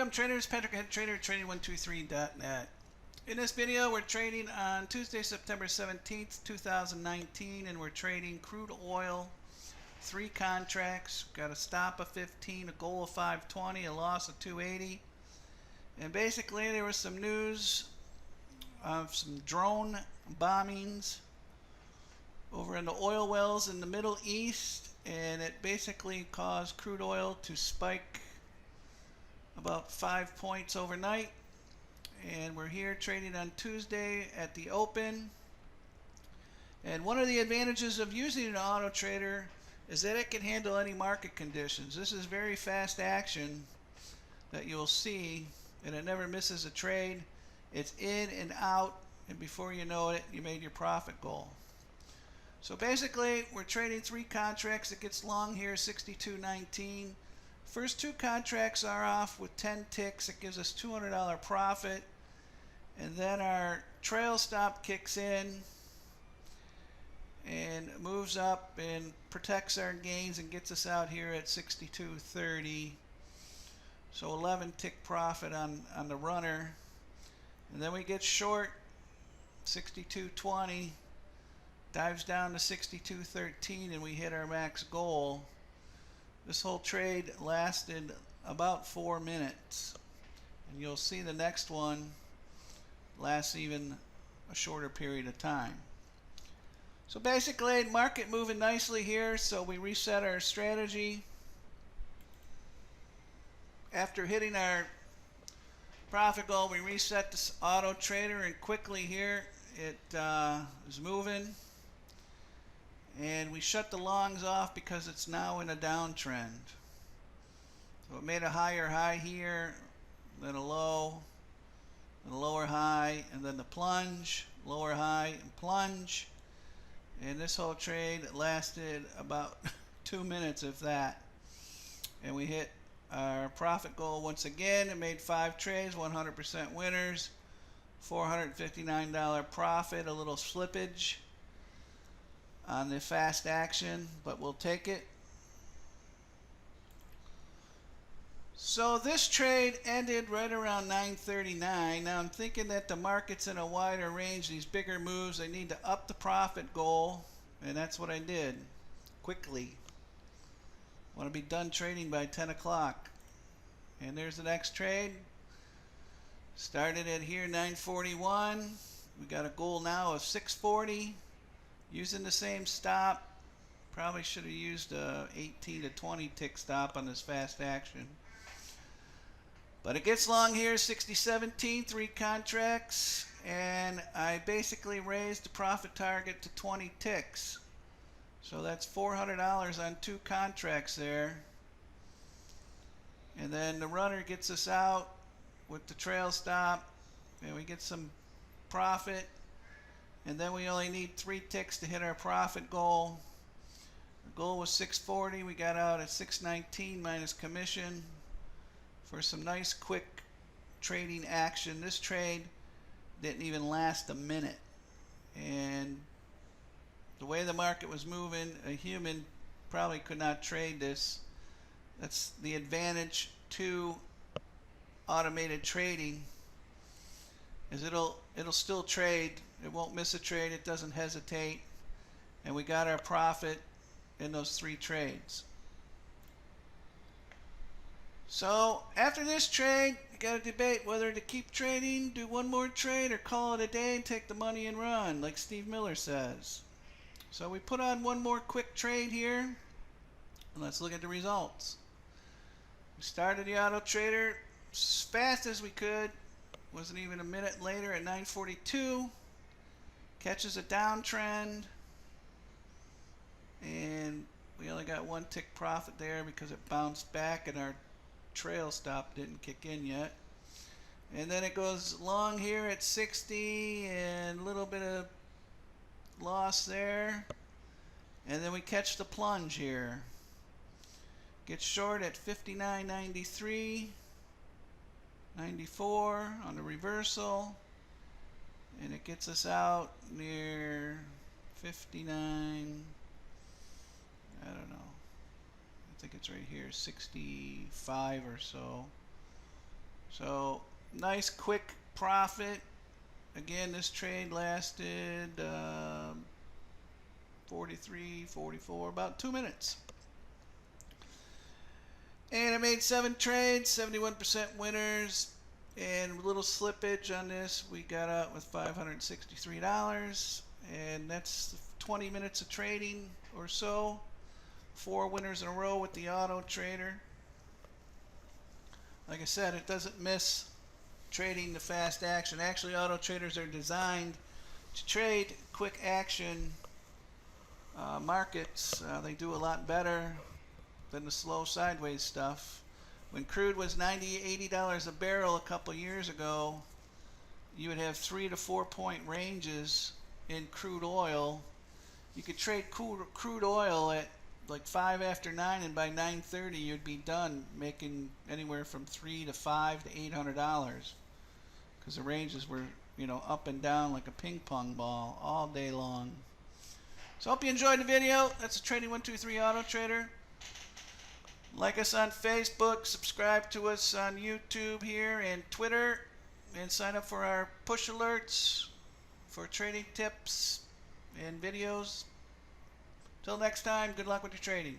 Welcome traders, Patrick Head Trader, Trading123.net. In this video, we're trading on Tuesday, September 17th, 2019, and we're trading crude oil, 3 contracts. Got a stop of 15, a goal of 520, a loss of 280. And basically, there was some news of some drone bombings over in the oil wells in the Middle East, and it basically caused crude oil to spike about 5 points overnight. And we're here trading on Tuesday at the open. And one of the advantages of using an auto trader is that it can handle any market conditions. This is very fast action that you'll see, and it never misses a trade. It's in and out, and before you know it, you made your profit goal. So basically, we're trading 3 contracts. It gets long here, 62.19. First 2 contracts are off with 10 ticks. It gives us $200 profit. And then our trail stop kicks in and moves up and protects our gains and gets us out here at 62.30. So 11 tick profit on the runner. And then we get short, 62.20. Dives down to 62.13 and we hit our max goal. This whole trade lasted about 4 minutes, and you'll see the next one lasts even a shorter period of time. So basically, market moving nicely here, so we reset our strategy. After hitting our profit goal, we reset this auto trader, and quickly here it is moving. And we shut the longs off because it's now in a downtrend. So it made a higher high here, then a low, then a lower high, and then the plunge, lower high, and plunge. And this whole trade lasted about 2 minutes, if that. And we hit our profit goal once again and made 5 trades, 100% winners, $459 profit, a little slippage on the fast action, but we'll take it. So this trade ended right around 9:39. Now I'm thinking that the market's in a wider range. These bigger moves, I need to up the profit goal, and that's what I did quickly. I want to be done trading by 10 o'clock. And there's the next trade. Started at here 9:41. We got a goal now of 640. Using the same stop. Probably should have used a 18 to 20 tick stop on this fast action. But it gets long here, 60.17, 3 contracts, and I basically raised the profit target to 20 ticks. So that's $400 on 2 contracts there. And then the runner gets us out with the trail stop, and we get some profit. And then we only need 3 ticks to hit our profit goal. The goal was 640. We got out at 619 minus commission for some nice quick trading action. This trade didn't even last a minute. And the way the market was moving, a human probably could not trade this. That's the advantage to automated trading, is it'll still trade. It won't miss a trade. It doesn't hesitate. And we got our profit in those 3 trades. So after this trade, you got to debate whether to keep trading, do one more trade, or call it a day and take the money and run, like Steve Miller says. So we put on one more quick trade here, and let's look at the results. We started the auto trader as fast as we could. Wasn't even a minute later at 9:42. Catches a downtrend, and we only got 1 tick profit there because it bounced back and our trail stop didn't kick in yet. And then it goes long here at 60 and a little bit of loss there. And then we catch the plunge here. Gets short at 59.93, 94 on the reversal. And it gets us out near 59, I don't know, 65 or so. So nice quick profit. Again, this trade lasted 43, 44, about 2 minutes. And I made 7 trades, 71% winners, and a little slippage on this. We got out with $563, and that's 20 minutes of trading or so. 4 winners in a row with the Autotrader. Like I said, it doesn't miss trading the fast action. Actually, Autotraders are designed to trade quick action markets. They do a lot better than the slow sideways stuff. When crude was $90, $80 a barrel a couple years ago, you would have 3 to 4 point ranges in crude oil. You could trade crude oil at like 5 after 9, and by 9:30 you'd be done making anywhere from $300 to $500 to $800, because the ranges were, you know, up and down like a ping pong ball all day long. So hope you enjoyed the video. That's a Trading123 Autotrader. Like us on Facebook, subscribe to us on YouTube here and Twitter, and sign up for our push alerts for trading tips and videos. Till next time, good luck with your trading.